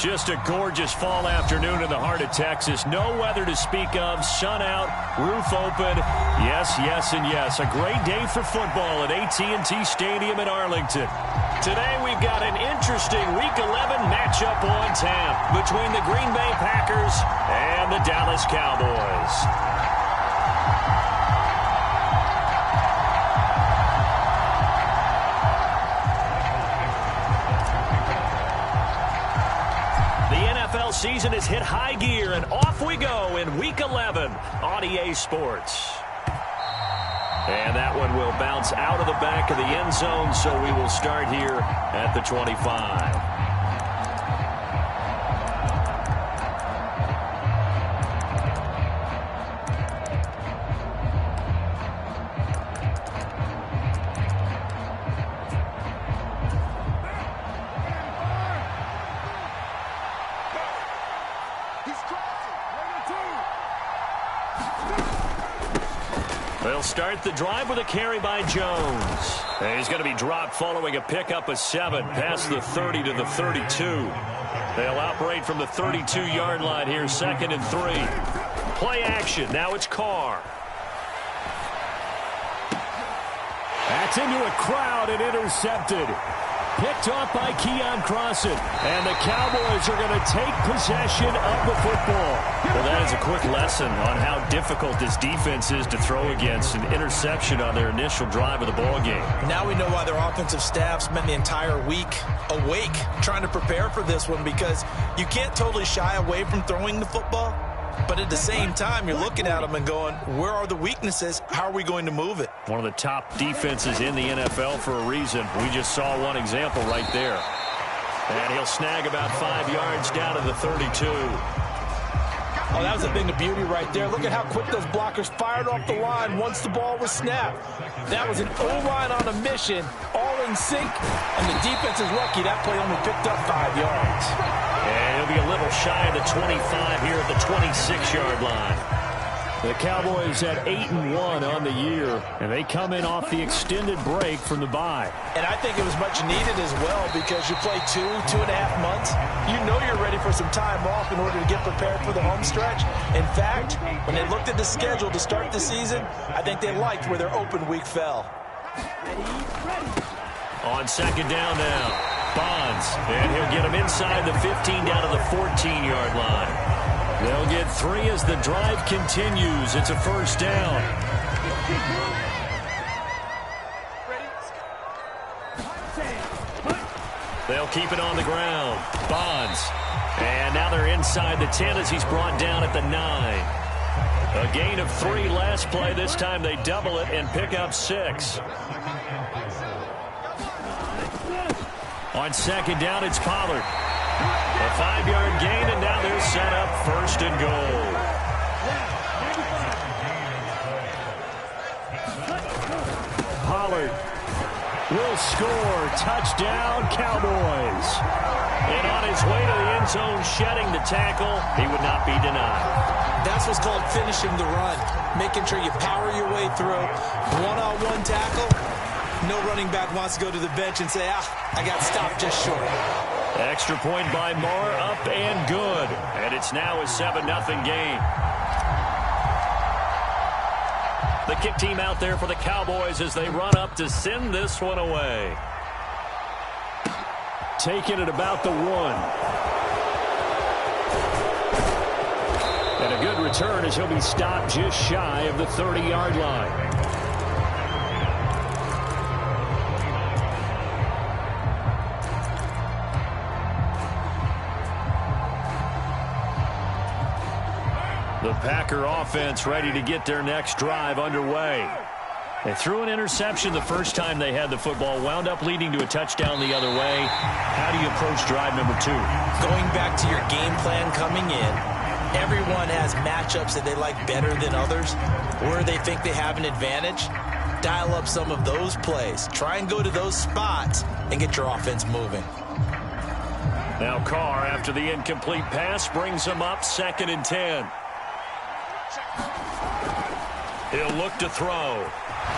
Just a gorgeous fall afternoon in the heart of Texas. No weather to speak of. Sun out, roof open. Yes, yes, and yes. A great day for football at AT&T Stadium in Arlington. Today we've got an interesting Week 11 matchup on tap between the Green Bay Packers and the Dallas Cowboys. Season has hit high gear, and off we go in Week 11 on EA Sports. And that one will bounce out of the back of the end zone, so we will start here at the 25. They'll start the drive with a carry by Jones. And he's going to be dropped following a pickup of 7 past the 30 to the 32. They'll operate from the 32-yard line here, 2nd and 3. Play action. Now it's Carr. That's into a crowd and intercepted. Picked off by Keon Crossan. And the Cowboys are going to take possession of the football. Well, that is a quick lesson on how difficult this defense is to throw against. An interception on their initial drive of the ball game. Now we know why their offensive staff spent the entire week awake trying to prepare for this one, because you can't totally shy away from throwing the football. But at the same time, you're looking at them and going, where are the weaknesses? How are we going to move it? One of the top defenses in the NFL for a reason. We just saw one example right there. And he'll snag about 5 yards down to the 32. Oh, that was a thing of beauty right there. Look at how quick those blockers fired off the line once the ball was snapped. That was an O-line on a mission, all in sync, and the defense is lucky that play only picked up 5 yards. And he'll be a little shy of the 25 here at the 26-yard line. The Cowboys at 8-1 on the year, and they come in off the extended break from the bye. And I think it was much needed as well, because you play 2.5 months. You know you're ready for some time off in order to get prepared for the home stretch. In fact, when they looked at the schedule to start the season, I think they liked where their open week fell. On 2nd down now, Bonds, and he'll get him inside the 15 down to the 14-yard line. They'll get 3 as the drive continues. It's a 1st down. They'll keep it on the ground. Bonds. And now they're inside the 10 as he's brought down at the 9. A gain of 3 last play. This time they double it and pick up 6. On 2nd down, it's Pollard. A 5-yard gain, and now they're set up 1st and goal. Pollard will score. Touchdown, Cowboys. And on his way to the end zone, shedding the tackle, he would not be denied. That's what's called finishing the run. Making sure you power your way through. One-on-one tackle. No running back wants to go to the bench and say, I got stopped just short. Extra point by Moore, up and good. And it's now a 7-0 game. The kick team out there for the Cowboys as they run up to send this one away. Taking it about the 1. And a good return as he'll be stopped just shy of the 30-yard line. The Packer offense ready to get their next drive underway. They threw an interception the first time they had the football, wound up leading to a touchdown the other way. How do you approach drive number 2? Going back to your game plan coming in, everyone has matchups that they like better than others, where they think they have an advantage. Dial up some of those plays. Try and go to those spots and get your offense moving. Now Carr, after the incomplete pass, brings him up 2nd and 10. He'll look to throw.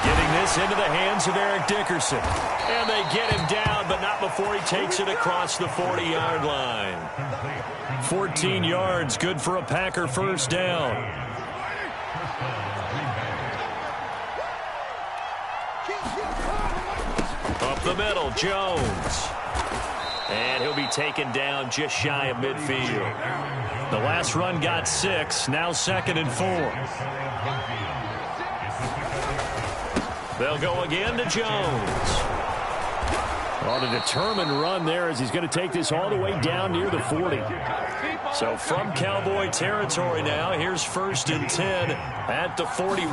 Getting this into the hands of Eric Dickerson. And they get him down, but not before he takes it across the 40-yard line. 14 yards, good for a Packer first down. Up the middle, Jones. And he'll be taken down just shy of midfield. The last run got 6, now 2nd and 4. They'll go again to Jones. On a determined run there as he's going to take this all the way down near the 40. So from Cowboy territory now, here's 1st and 10 at the 41.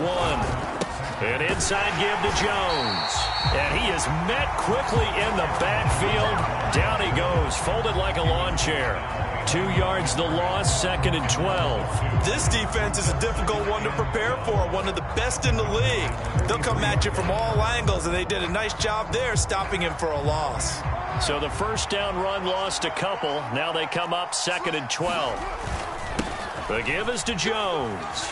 An inside give to Jones. And he is met quickly in the backfield. Down he goes, folded like a lawn chair. 2 yards the loss, 2nd and 12. This defense is a difficult one to prepare for, one of the best in the league. They'll come at you from all angles, and they did a nice job there stopping him for a loss. So the first down run lost a couple. Now they come up 2nd and 12. The give is to Jones.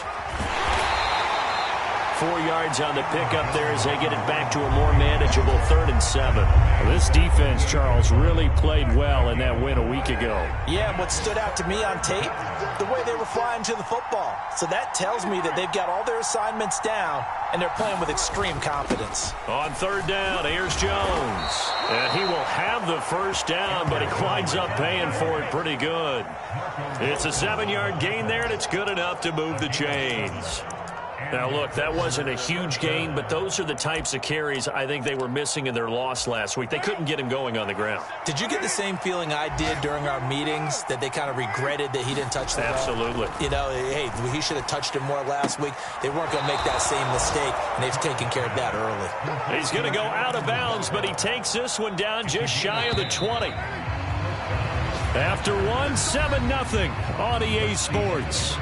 4 yards on the pickup there as they get it back to a more manageable 3rd and 7. Well, this defense, Charles, really played well in that win a week ago. Yeah, and what stood out to me on tape, the way they were flying to the football. So that tells me that they've got all their assignments down, and they're playing with extreme confidence. On 3rd down, here's Jones. And he will have the first down, but he winds up paying for it pretty good. It's a 7-yard gain there, and it's good enough to move the chains. Now, look, that wasn't a huge gain, but those are the types of carries I think they were missing in their loss last week. They couldn't get him going on the ground. Did you get the same feeling I did during our meetings, that they kind of regretted that he didn't touch the ball? Absolutely. You know, hey, he should have touched him more last week. They weren't going to make that same mistake, and they've taken care of that early. He's going to go out of bounds, but he takes this one down just shy of the 20. After 7-0 on EA Sports.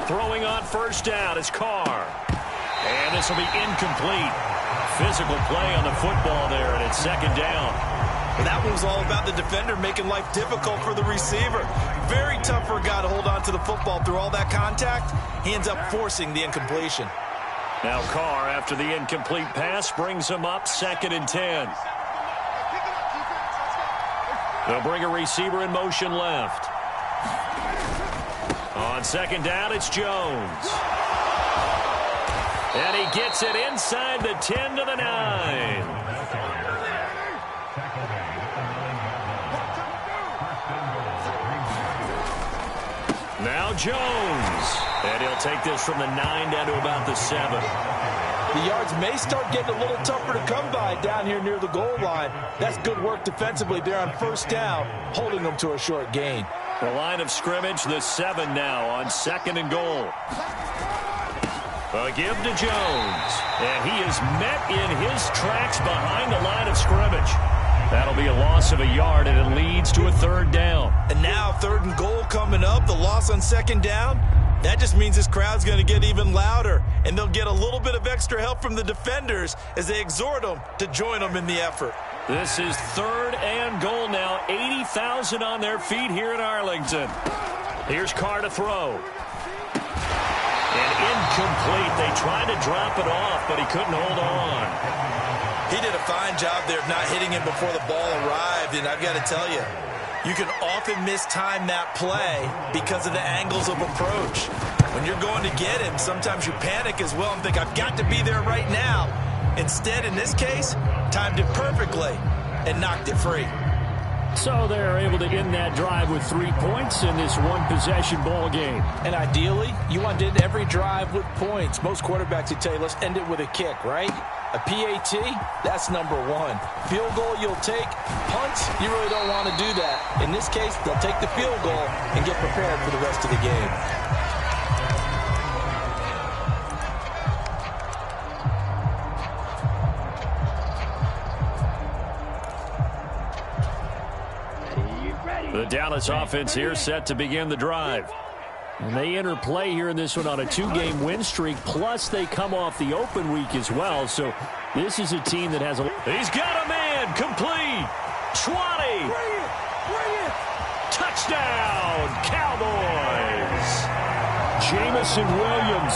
Throwing on 1st down is Carr. And this will be incomplete. Physical play on the football there, and it's 2nd down. That one was all about the defender making life difficult for the receiver. Very tough for a guy to hold on to the football through all that contact. He ends up forcing the incompletion. Now Carr, after the incomplete pass, brings him up 2nd and 10. They'll bring a receiver in motion left. On 2nd down, it's Jones. And he gets it inside the 10 to the 9. Now Jones. And he'll take this from the 9 down to about the 7. The yards may start getting a little tougher to come by down here near the goal line. That's good work defensively there on 1st down, holding them to a short gain. The line of scrimmage, the 7 now on 2nd and goal. A give to Jones. And he is met in his tracks behind the line of scrimmage. That'll be a loss of a yard, and it leads to a 3rd down. And now 3rd and goal coming up, the loss on 2nd down. That just means this crowd's going to get even louder, and they'll get a little bit of extra help from the defenders as they exhort them to join them in the effort. This is 3rd and goal now. 80,000 on their feet here in Arlington. Here's Carr to throw. And incomplete. They tried to drop it off, but he couldn't hold on. He did a fine job there of not hitting him before the ball arrived, and I've got to tell you, you can often mistime that play because of the angles of approach. When you're going to get him, sometimes you panic as well and think, I've got to be there right now. Instead, in this case, timed it perfectly and knocked it free. So they're able to end that drive with 3 points in this one-possession ball game. And ideally, you want to end every drive with points. Most quarterbacks would tell you, let's end it with a kick, right? A PAT, that's number 1. Field goal you'll take. Punts, you really don't want to do that. In this case, they'll take the field goal and get prepared for the rest of the game. The Dallas offense here set to begin the drive. And they enter play here in this one on a 2-game win streak, plus they come off the open week as well. So this is a team that has a... He's got a man, complete, 20. Touchdown, Cowboys. Jamison Williams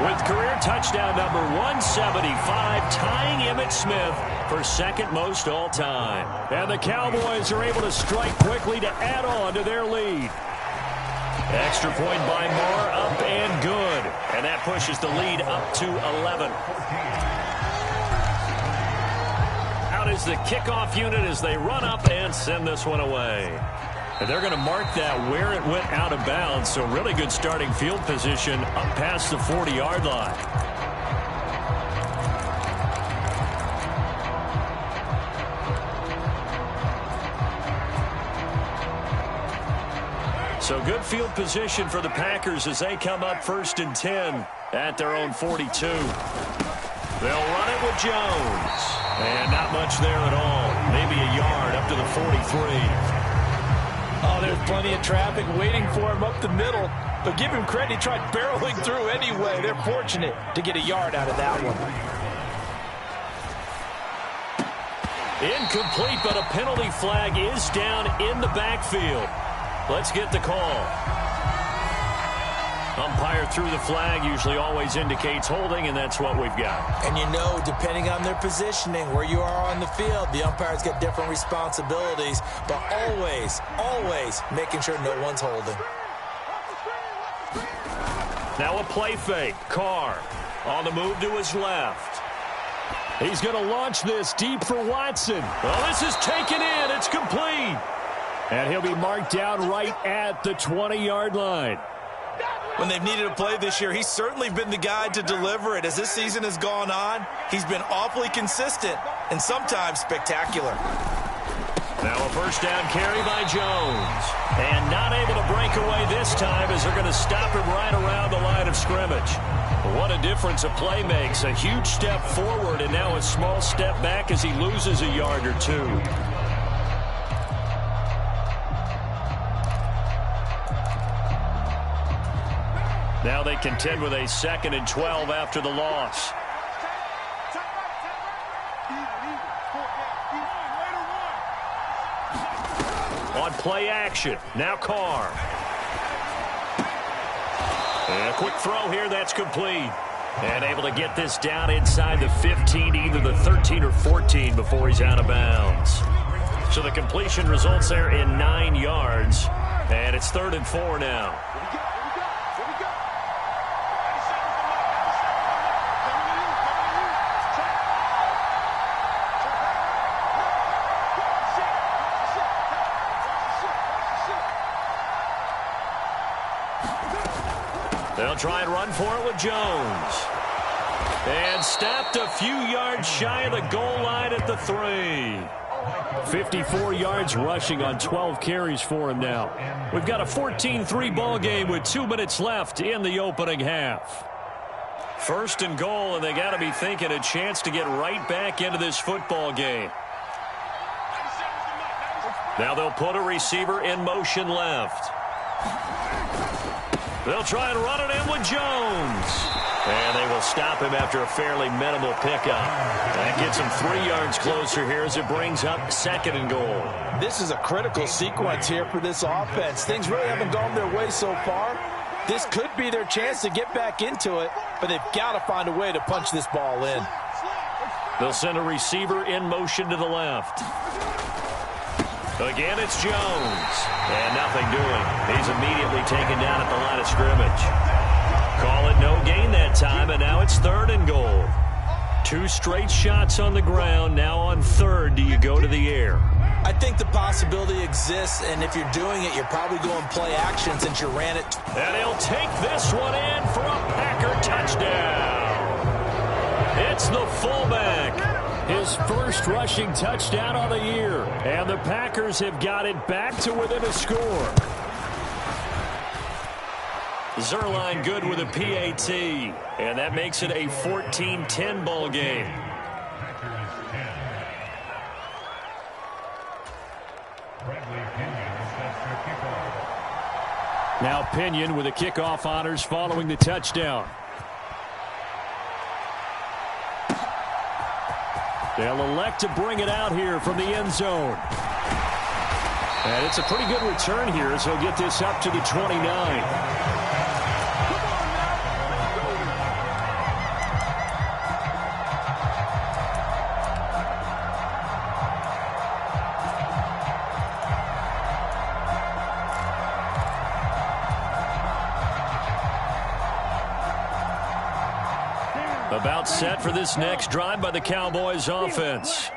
with career touchdown number 175, tying Emmitt Smith for second most all time. And the Cowboys are able to strike quickly to add on to their lead. Extra point by Moore, up and good. And that pushes the lead up to 11. Out is the kickoff unit as they run up and send this one away. And they're going to mark that where it went out of bounds. So really good starting field position up past the 40-yard line. So good field position for the Packers as they come up 1st and 10 at their own 42. They'll run it with Jones. And not much there at all. Maybe a yard up to the 43. Oh, there's plenty of traffic waiting for him up the middle. But give him credit, he tried barreling through anyway. They're fortunate to get a yard out of that one. Incomplete, but a penalty flag is down in the backfield. Let's get the call. Umpire threw the flag, usually always indicates holding, and that's what we've got. And you know, depending on their positioning, where you are on the field, the umpires get different responsibilities, but always, always making sure no one's holding. Now a play fake. Carr on the move to his left. He's going to launch this deep for Watson. Well, this is taken in. It's complete. And he'll be marked down right at the 20-yard line. When they've needed a play this year, he's certainly been the guy to deliver it. As this season has gone on, he's been awfully consistent and sometimes spectacular. Now a first down carry by Jones. And not able to break away this time as they're going to stop him right around the line of scrimmage. What a difference a play makes. A huge step forward and now a small step back as he loses a yard or two. Now they contend with a 2nd and 12 after the loss. On play action, now Carr. And a quick throw here, that's complete. And able to get this down inside the 15, either the 13 or 14 before he's out of bounds. So the completion results there in 9 yards. And it's 3rd and 4 now. They'll try and run for it with Jones. And stopped a few yards shy of the goal line at the 3. 54 yards rushing on 12 carries for him now. We've got a 14-3 ball game with 2 minutes left in the opening half. 1st and goal, and they got to be thinking a chance to get right back into this football game. Now they'll put a receiver in motion left. They'll try and run it in with Jones. And they will stop him after a fairly minimal pickup. That gets him 3 yards closer here as it brings up 2nd and goal. This is a critical sequence here for this offense. Things really haven't gone their way so far. This could be their chance to get back into it, but they've got to find a way to punch this ball in. They'll send a receiver in motion to the left. Again, it's Jones. And nothing doing. He's immediately taken down at the line of scrimmage. Call it no gain that time, and now it's 3rd and goal. 2 straight shots on the ground. Now on 3rd, do you go to the air? I think the possibility exists, and if you're doing it, you're probably going play action since you ran it. And he'll take this one in for a Packer touchdown. It's the fullback. His first rushing touchdown of the year. And the Packers have got it back to within a score. Zerline good with a PAT. And that makes it a 14-10 ball game. Now Pinion with the kickoff honors following the touchdown. They'll elect to bring it out here from the end zone. And it's a pretty good return here as he'll get this up to the 29. About set for this next drive by the Cowboys offense.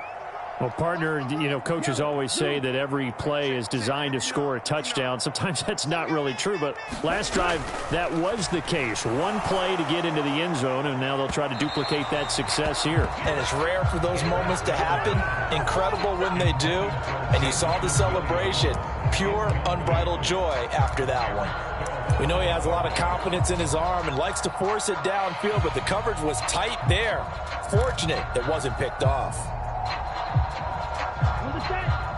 Well, partner, you know, coaches always say that every play is designed to score a touchdown. Sometimes that's not really true, but last drive, that was the case. One play to get into the end zone, and now they'll try to duplicate that success here. And it's rare for those moments to happen. Incredible when they do. And you saw the celebration. Pure, unbridled joy after that one. We know he has a lot of confidence in his arm and likes to force it downfield, but the coverage was tight there. Fortunate it wasn't picked off.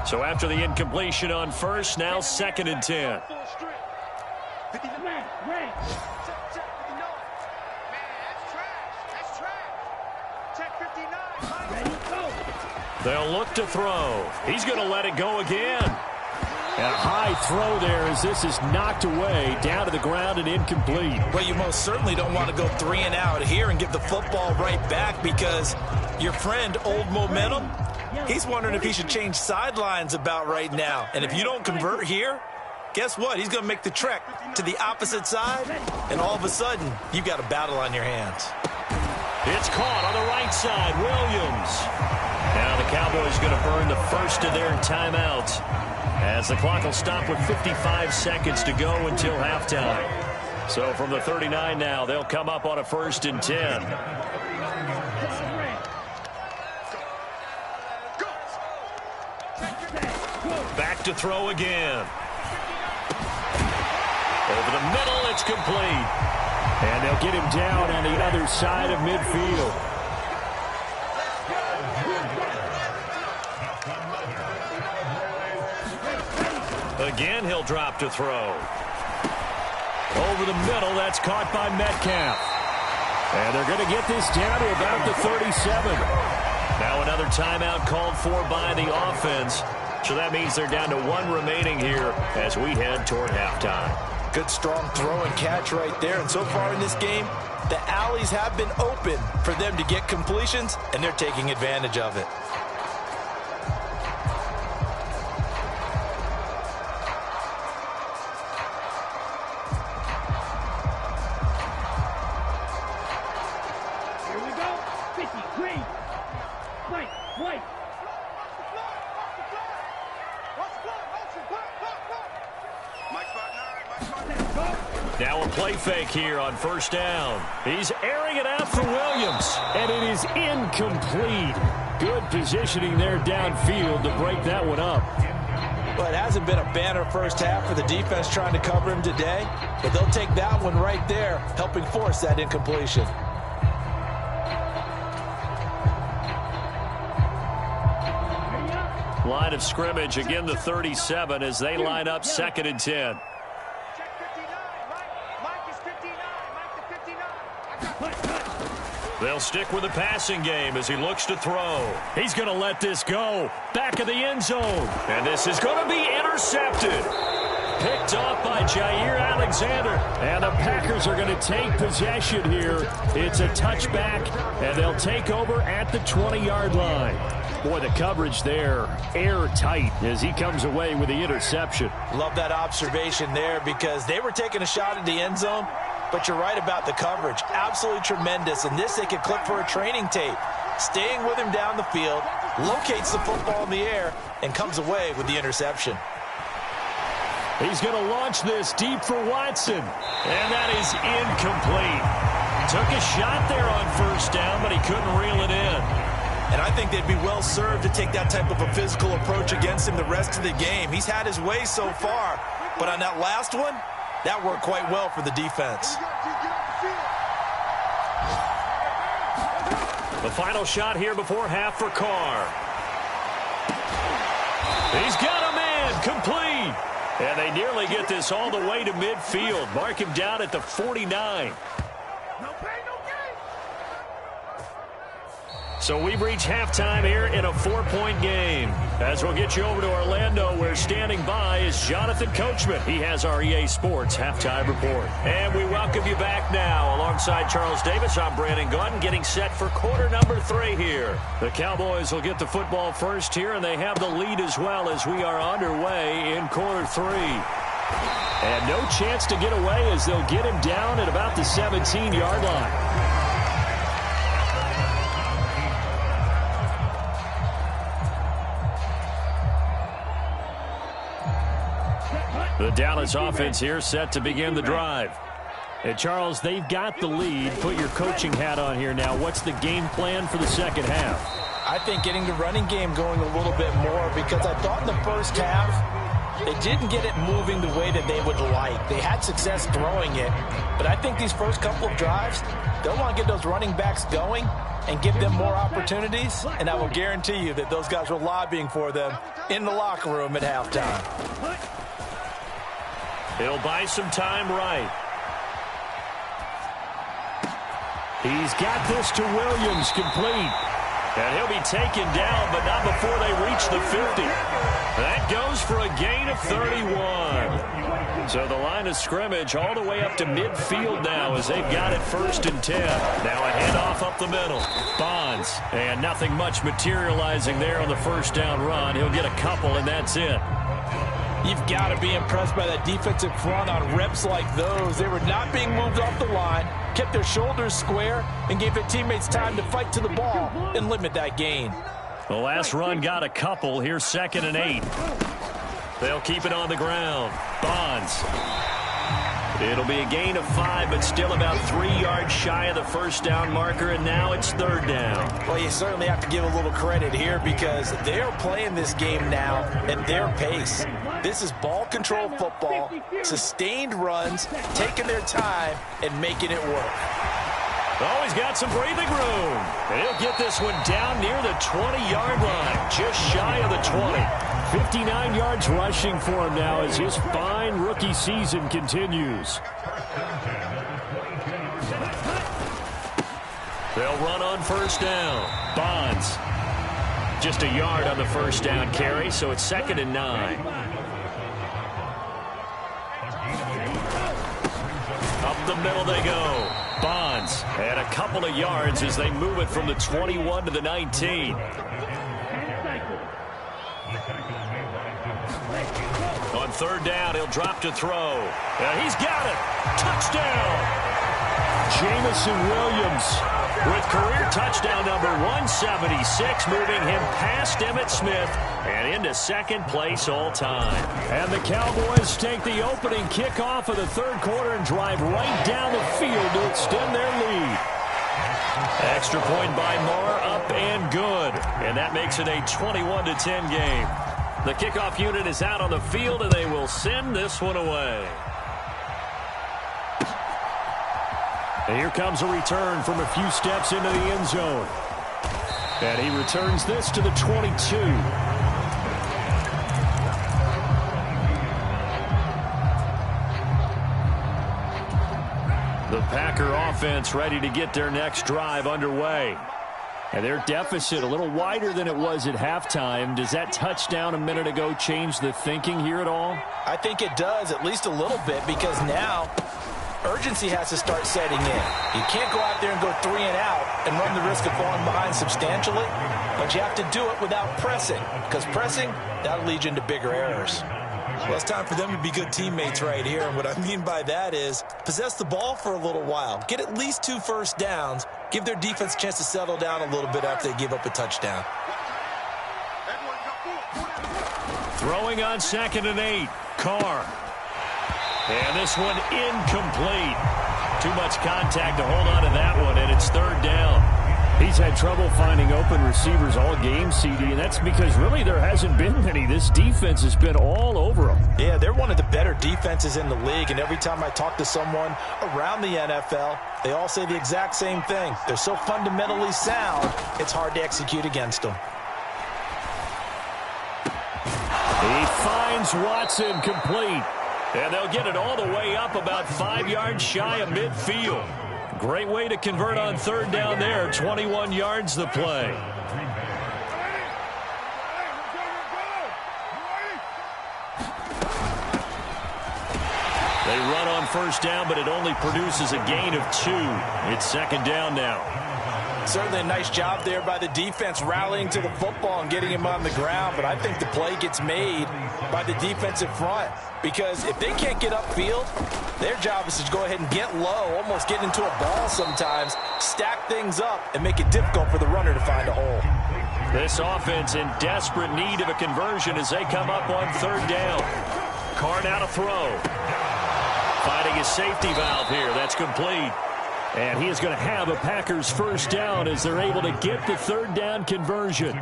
So after the incompletion on first, now 2nd and 10. They'll look to throw. He's going to let it go again. And a high throw there as this is knocked away, down to the ground and incomplete. Well, you most certainly don't want to go 3 and out here and give the football right back because your friend, Old Momentum, he's wondering if he should change sidelines about right now. And if you don't convert here, guess what? He's going to make the trek to the opposite side, and all of a sudden, you've got a battle on your hands. It's caught on the right side, Williams. Now the Cowboys going to burn the first of their timeouts, as the clock will stop with 55 seconds to go until halftime. So from the 39 now, they'll come up on a 1st and 10. Back to throw again. Over the middle, it's complete. And they'll get him down on the other side of midfield. Again, he'll drop to throw. Over the middle, that's caught by Metcalf. And they're going to get this down to about the 37. Now another timeout called for by the offense. So that means they're down to 1 remaining here as we head toward halftime. Good, strong throw and catch right there. And so far in this game, the alleys have been open for them to get completions, and they're taking advantage of it. Now a play fake here on 1st down. He's airing it out for Williams. And it is incomplete. Good positioning there downfield to break that one up. Well, it hasn't been a banner first half for the defense trying to cover him today, but they'll take that one right there, helping force that incompletion. Line of scrimmage, again the 37 as they line up 2nd and 10. They'll stick with the passing game as he looks to throw. He's going to let this go. Back of the end zone. And this is going to be intercepted. Picked off by Jair Alexander. And the Packers are going to take possession here. It's a touchback, and they'll take over at the 20-yard line. Boy, the coverage there, airtight as he comes away with the interception. Love that observation there because they were taking a shot at the end zone, but you're right about the coverage. Absolutely tremendous. And this they could clip for a training tape. Staying with him down the field, locates the football in the air, and comes away with the interception. He's going to launch this deep for Watson. And that is incomplete. Took a shot there on 1st down, but he couldn't reel it in. And I think they'd be well served to take that type of a physical approach against him the rest of the game. He's had his way so far, but on that last one, that worked quite well for the defense. The final shot here before half for Carr. He's got a man, complete. And they nearly get this all the way to midfield. Mark him down at the 49. So we've reached halftime here in a 4-point game. As we'll get you over to Orlando, where standing by is Jonathan Coachman. He has our EA Sports halftime report. And we welcome you back now. Alongside Charles Davis, I'm Brandon Gautin, getting set for quarter number 3 here. The Cowboys will get the football first here, and they have the lead as well as we are underway in quarter 3. And no chance to get away as they'll get him down at about the 17-yard line. The Dallas offense here set to begin the drive. And Charles, they've got the lead. Put your coaching hat on here now. What's the game plan for the second half? I think getting the running game going a little bit more, because I thought in the first half they didn't get it moving the way that they would like. They had success throwing it, but I think these first couple of drives, they'll want to get those running backs going and give them more opportunities, and I will guarantee you that those guys were lobbying for them in the locker room at halftime. He'll buy some time right. He's got this to Williams, complete. And he'll be taken down, but not before they reach the 50. That goes for a gain of 31. So the line of scrimmage all the way up to midfield now as they've got it 1st and 10. Now a handoff up the middle. Bonds, and nothing much materializing there on the first down run. He'll get a couple, and that's it. You've got to be impressed by that defensive front on reps like those. They were not being moved off the line, kept their shoulders square, and gave their teammates time to fight to the ball and limit that gain. The last run got a couple. Here's 2nd and 8. They'll keep it on the ground. Bonds. It'll be a gain of 5, but still about 3 yards shy of the first down marker, and now it's 3rd down. Well, you certainly have to give a little credit here because they're playing this game now at their pace. This is ball control football, sustained runs, taking their time, and making it work. Oh, he's got some breathing room. And he'll get this one down near the 20-yard line, just shy of the 20. 59 yards rushing for him now as his fine rookie season continues. They'll run on 1st down. Bonds. Just a yard on the 1st down carry, so it's 2nd and 9. Up the middle they go. Bonds. And a couple of yards as they move it from the 21 to the 19. On 3rd down, he'll drop to throw. And he's got it. Touchdown. Jamison Williams with career touchdown number 176, moving him past Emmitt Smith and into 2nd place all time. And the Cowboys take the opening kickoff of the 3rd quarter and drive right down the field to extend their lead. Extra point by Moore, up and good. And that makes it a 21-10 game. The kickoff unit is out on the field, and they will send this one away. And here comes a return from a few steps into the end zone. And he returns this to the 22. The Packer offense ready to get their next drive underway. And their deficit a little wider than it was at halftime. Does that touchdown a minute ago change the thinking here at all? I think it does, at least a little bit, because now urgency has to start setting in. You can't go out there and go 3 and out and run the risk of falling behind substantially, but you have to do it without pressing, because pressing, that'll lead you into bigger errors. Well, it's time for them to be good teammates right here, and what I mean by that is possess the ball for a little while, get at least 2 first downs, give their defense a chance to settle down a little bit after they give up a touchdown. Throwing on 2nd and 8, Carr. And this one incomplete. Too much contact to hold on to that one, and it's 3rd down. He's had trouble finding open receivers all game, CD, and that's because really there hasn't been many. This defense has been all over them. Yeah, they're one of the better defenses in the league, and every time I talk to someone around the NFL, they all say the exact same thing. They're so fundamentally sound, it's hard to execute against them. He finds Watson complete. And they'll get it all the way up about 5 yards shy of midfield. Great way to convert on third down there. 21 yards the play. They run on first down, but it only produces a gain of 2. It's second down now. Certainly a nice job there by the defense rallying to the football and getting him on the ground, but I think the play gets made by the defensive front because if they can't get upfield, their job is to go ahead and get low, almost get into a ball sometimes, stack things up, and make it difficult for the runner to find a hole. This offense in desperate need of a conversion as they come up on third down. Carr now to throw. Finding his safety valve here. That's complete. And he is going to have a Packers first down as they're able to get the third down conversion.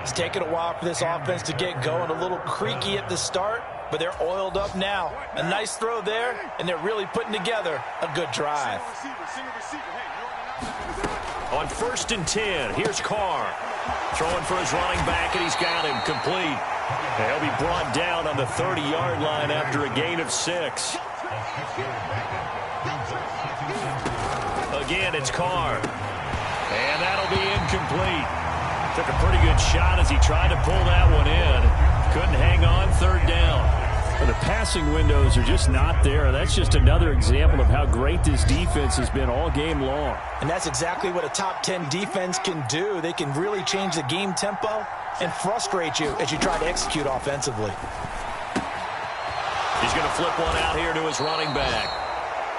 It's taken a while for this offense to get going. A little creaky at the start, but they're oiled up now. A nice throw there, and they're really putting together a good drive. On 1st and 10, here's Carr. Throwing for his running back, and he's got him complete. He'll be brought down on the 30-yard line after a gain of 6. Again, it's Carr. And that'll be incomplete. Took a pretty good shot as he tried to pull that one in. Couldn't hang on third down. Well, the passing windows are just not there. That's just another example of how great this defense has been all game long. And that's exactly what a top 10 defense can do. They can really change the game tempo and frustrate you as you try to execute offensively. He's going to flip one out here to his running back.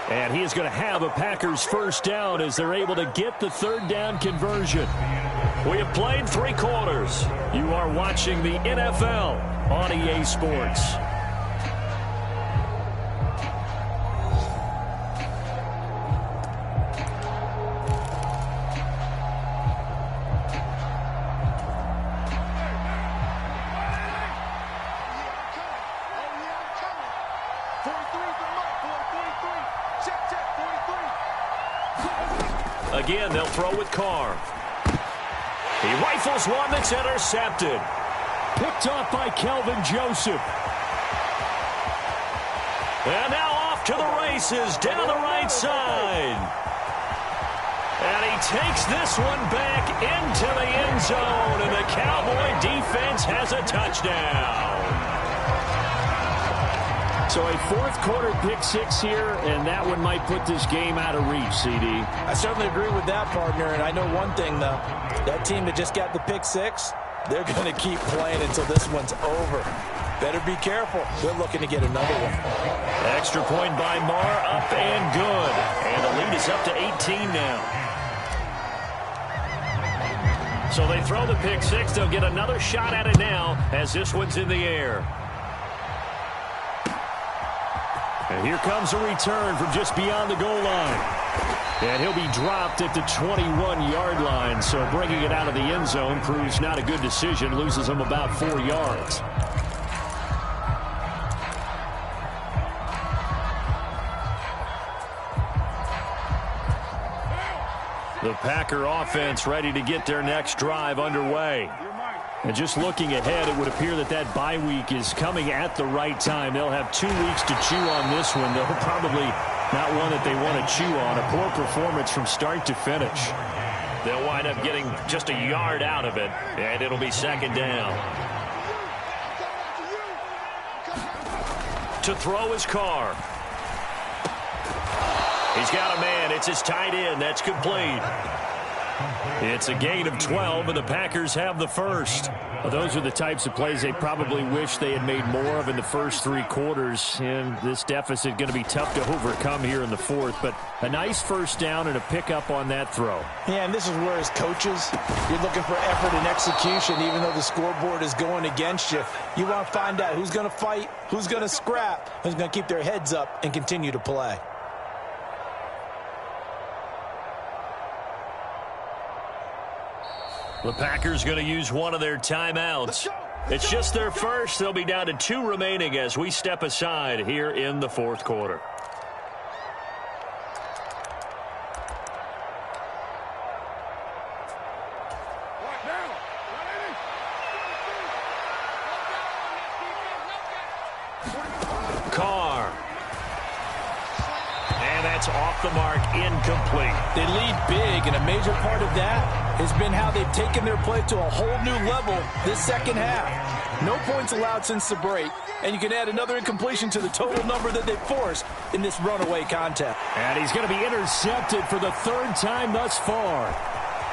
And he is going to have a Packers first down as they're able to get the third down conversion. We have played 3 quarters. You are watching the NFL on EA Sports. Again, they'll throw with Carr. He rifles one that's intercepted. Picked off by Kelvin Joseph. And now off to the races down the right side. And he takes this one back into the end zone. And the Cowboy defense has a touchdown. So a fourth quarter pick 6 here, and that one might put this game out of reach, CD. I certainly agree with that, partner. And I know one thing, though. That team that just got the pick 6, they're going to keep playing until this one's over. Better be careful. They're looking to get another one. Extra point by Marr, up and good. And the lead is up to 18 now. So they throw the pick 6. They'll get another shot at it now as this one's in the air. And here comes a return from just beyond the goal line. And he'll be dropped at the 21-yard line. So bringing it out of the end zone proves not a good decision. Loses him about 4 yards. The Packer offense ready to get their next drive underway. And just looking ahead, it would appear that that bye week is coming at the right time. They'll have 2 weeks to chew on this one, though probably not one that they want to chew on. A poor performance from start to finish. They'll wind up getting just a yard out of it, and it'll be second down. To throw his Carr. He's got a man. It's his tight end. That's complete. It's a gain of 12, and the Packers have the first. Well, those are the types of plays they probably wish they had made more of in the first 3 quarters. And this deficit going to be tough to overcome here in the fourth. But a nice first down and a pickup on that throw. Yeah, and this is where as coaches, you're looking for effort and execution, even though the scoreboard is going against you. You want to find out who's going to fight, who's going to scrap, who's going to keep their heads up and continue to play. The Packers going to use one of their timeouts. It's just their first. They'll be down to 2 remaining as we step aside here in the fourth quarter. Carr. And that's off the mark, incomplete. They lead big, and a major part of that has been how they've taken their play to a whole new level this second half. No points allowed since the break, and you can add another incompletion to the total number that they forced in this runaway contest. And he's going to be intercepted for the third time thus far.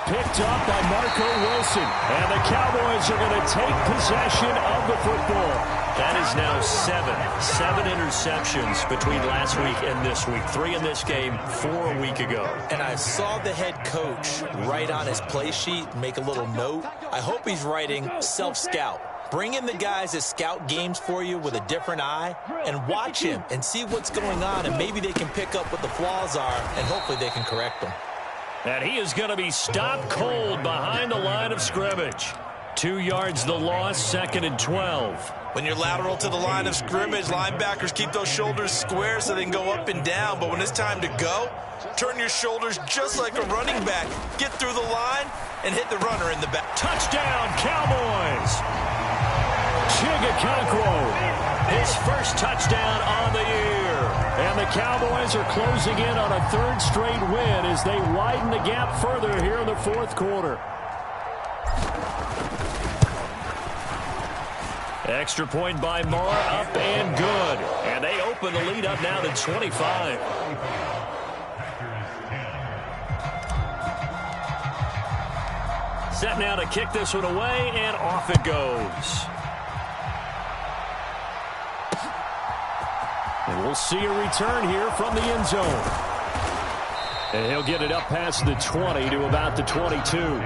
Picked up by Marco Wilson. And the Cowboys are going to take possession of the football. That is now seven interceptions between last week and this week. 3 in this game, 4 a week ago. And I saw the head coach write on his play sheet, make a little note. I hope he's writing self-scout. Bring in the guys that scout games for you with a different eye and watch him and see what's going on, and maybe they can pick up what the flaws are, and hopefully they can correct them. And he is going to be stopped cold behind the line of scrimmage. 2 yards the loss, 2nd and 12. When you're lateral to the line of scrimmage, linebackers keep those shoulders square so they can go up and down. But when it's time to go, turn your shoulders just like a running back. Get through the line and hit the runner in the back. Touchdown, Cowboys! Chigakonkwo, his first touchdown on the year. And the Cowboys are closing in on a 3rd straight win as they widen the gap further here in the 4th quarter. Extra point by Moore, up and good. And they open the lead up now to 25. Set now to kick this one away, and off it goes. And we'll see a return here from the end zone. And he'll get it up past the 20 to about the 22.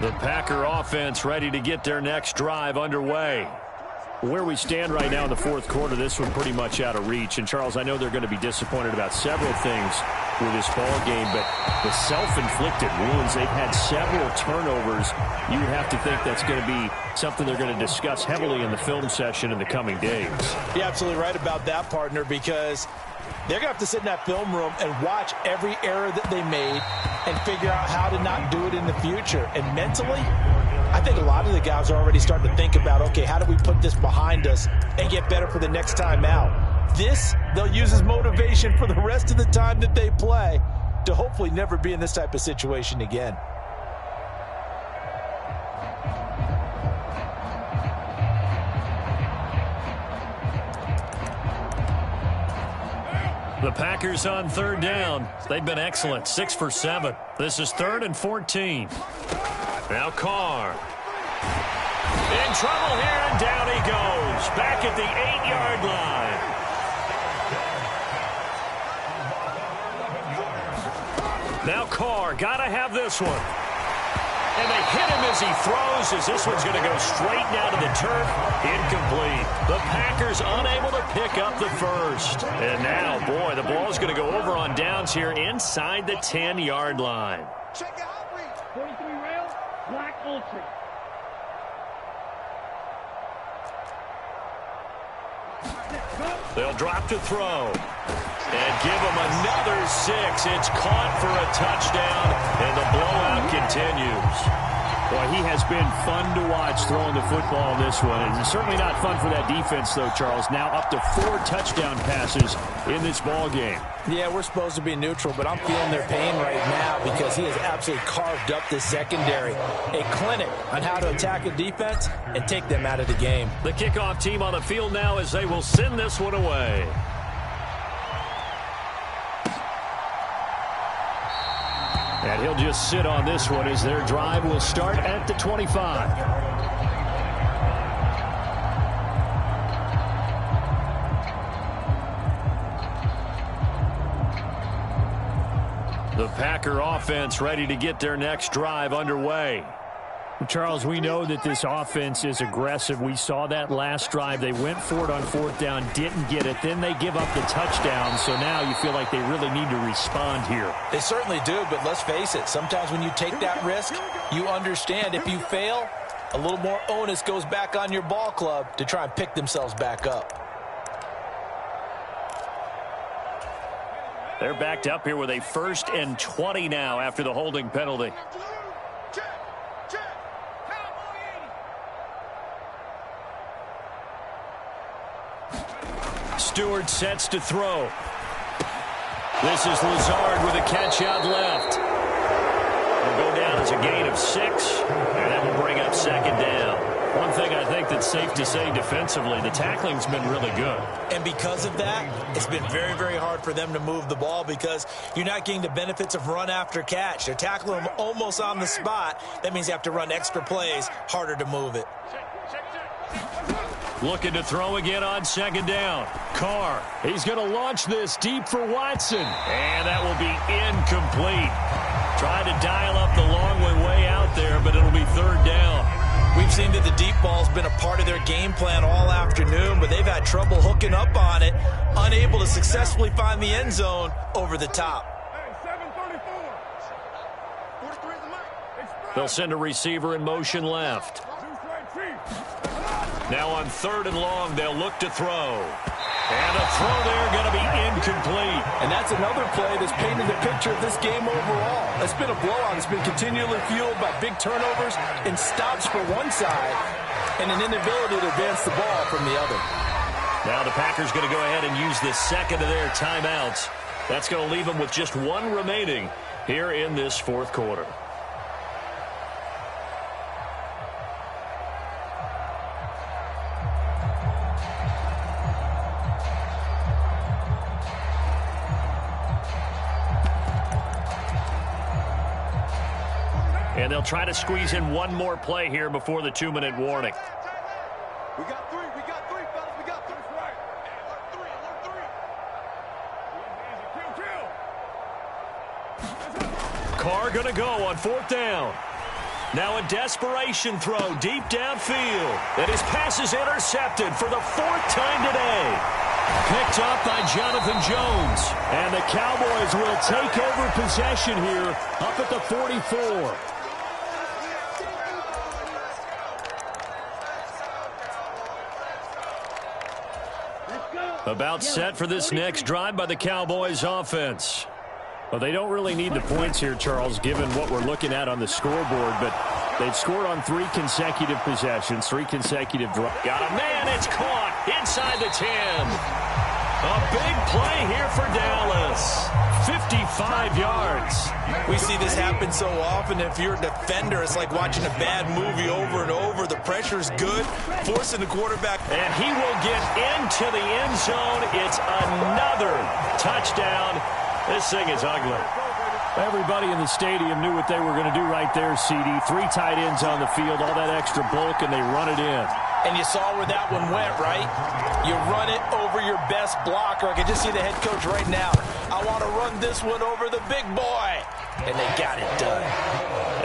The Packer offense ready to get their next drive underway. Where we stand right now in the 4th quarter, this one pretty much out of reach. And, Charles, I know they're going to be disappointed about several things with this ball game, but the self-inflicted wounds, they've had several turnovers. You would have to think that's going to be something they're going to discuss heavily in the film session in the coming days. You're absolutely right about that, partner, because they're going to have to sit in that film room and watch every error that they made and figure out how to not do it in the future. And mentally, I think a lot of the guys are already starting to think about, okay, how do we put this behind us and get better for the next time out? This, they'll use as motivation for the rest of the time that they play to hopefully never be in this type of situation again. The Packers on 3rd down. They've been excellent, 6 for 7. This is 3rd and 14. Now Carr. In trouble here, and down he goes. Back at the 8-yard line. Now Carr, gotta have this one. And they hit him as he throws, as this one's going to go straight down to the turf. Incomplete. The Packers unable to pick up the first. And now, boy, the ball's going to go over on downs here inside the 10-yard line. Check out 43 rail, black ultra. They'll drop to throw. And give him another 6. It's caught for a touchdown, and the blowout continues. Boy, he has been fun to watch throwing the football in this one. It's certainly not fun for that defense, though, Charles. Now up to 4 touchdown passes in this ball game. Yeah, we're supposed to be neutral, but I'm feeling their pain right now because he has absolutely carved up this secondary. A clinic on how to attack a defense and take them out of the game. The kickoff team on the field now as they will send this one away. And he'll just sit on this one as their drive will start at the 25. The Packer offense ready to get their next drive underway. Charles, we know that this offense is aggressive. We saw that last drive. They went for it on fourth down, didn't get it. Then they give up the touchdown. So now you feel like they really need to respond here. They certainly do, but let's face it. Sometimes when you take that risk, you understand if you fail, a little more onus goes back on your ball club to try and pick themselves back up. They're backed up here with a 1st and 20 now after the holding penalty. Stewart sets to throw. This is Lazard with a catch out left. It'll go down as a gain of 6, and that will bring up 2nd down. One thing I think that's safe to say defensively, the tackling's been really good. And because of that, it's been very, very hard for them to move the ball because you're not getting the benefits of run after catch. They're tackling them almost on the spot. That means you have to run extra plays, harder to move it. Looking to throw again on 2nd down. Carr, he's going to launch this deep for Watson. And that will be incomplete. Tried to dial up the long way out there, but it'll be 3rd down. We've seen that the deep ball's been a part of their game plan all afternoon, but they've had trouble hooking up on it, unable to successfully find the end zone over the top. They'll send a receiver in motion left. Now on 3rd and long, they'll look to throw. And a throw there going to be incomplete. And that's another play that's painted the picture of this game overall. It's been a blowout. It's been continually fueled by big turnovers and stops for one side and an inability to advance the ball from the other. Now the Packers going to go ahead and use the 2nd of their timeouts. That's going to leave them with just 1 remaining here in this 4th quarter. And they'll try to squeeze in 1 more play here before the 2-minute warning. We got 3, fellas, we got 3. Right. Alert 3. Carr going to go on 4th down. Now a desperation throw deep downfield. And his pass is intercepted for the 4th time today. Picked up by Jonathan Jones. And the Cowboys will take over possession here up at the 44. About set for this next drive by the Cowboys offense. Well, they don't really need the points here, Charles, given what we're looking at on the scoreboard, but they've scored on 3 consecutive possessions, 3 consecutive drives. Got a man, it's caught inside the 10. A big play here for Dallas. 55 yards. We see this happen so often. If you're a defender, it's like watching a bad movie over and over. The pressure's good, forcing the quarterback. And he will get into the end zone. It's another touchdown. This thing is ugly. Everybody in the stadium knew what they were going to do right there, CD. 3 tight ends on the field, all that extra bulk, and they run it in. And you saw where that one went, right? You run it over your best blocker. I can just see the head coach right now. I want to run this one over the big boy. And they got it done.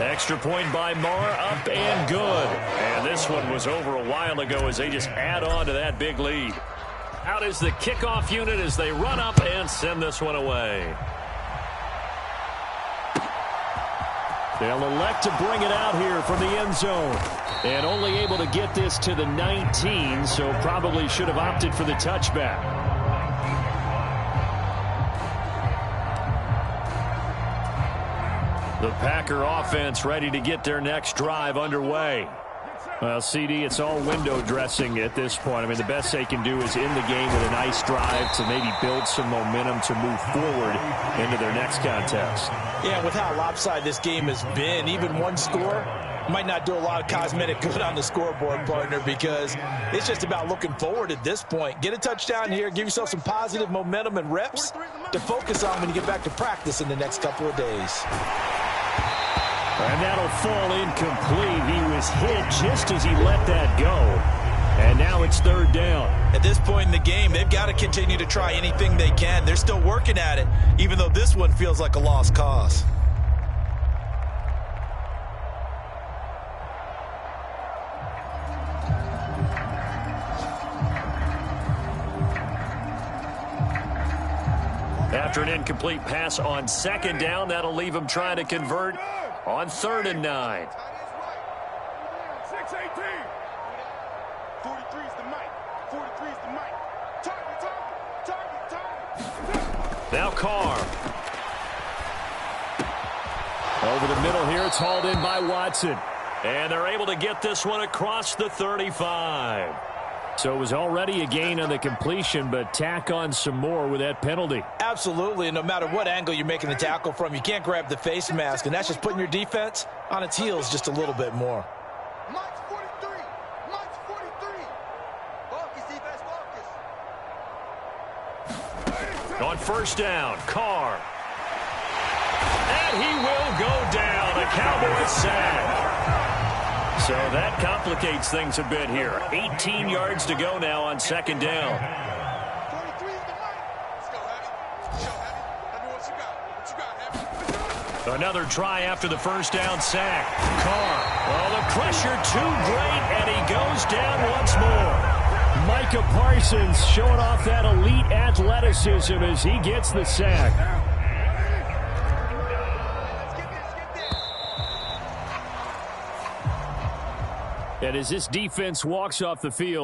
Extra point by Marr, up and good. And this one was over a while ago as they just add on to that big lead. Out is the kickoff unit as they run up and send this one away. They'll elect to bring it out here from the end zone. And only able to get this to the 19, so probably should have opted for the touchback. The Packer offense ready to get their next drive underway. Well, CD, it's all window dressing at this point. I mean, the best they can do is end the game with a nice drive to maybe build some momentum to move forward into their next contest. Yeah, with how lopsided this game has been, even one score might not do a lot of cosmetic good on the scoreboard, partner, because it's just about looking forward at this point. Get a touchdown here, give yourself some positive momentum and reps to focus on when you get back to practice in the next couple of days. And that'll fall incomplete. He was hit just as he let that go. And now it's 3rd down. At this point in the game, they've got to continue to try anything they can. They're still working at it, even though this one feels like a lost cause. After an incomplete pass on second down, that'll leave him trying to convert on 3rd and 9. 6-18. 43's the mic. 43's the mic. Target. Now Carr. Over the middle here, it's hauled in by Watson. And they're able to get this one across the 35. So it was already a gain on the completion, but tack on some more with that penalty. Absolutely, and no matter what angle you're making the tackle from, you can't grab the face mask, and that's just putting your defense on its heels just a little bit more. Mike's 43. Mike's 43. Focus, defense, focus. On 1st down, Carr. And he will go down. A Cowboys sack. So that complicates things a bit here. 18 yards to go now on 2nd down. 43 is the mic. Let's go, Heavy. Show, Heavy. Let me what you got. What you got, Heavy? Another try after the 1st down sack. Carr. Well, the pressure too great, and he goes down once more. Micah Parsons showing off that elite athleticism as he gets the sack. And as this defense walks off the field,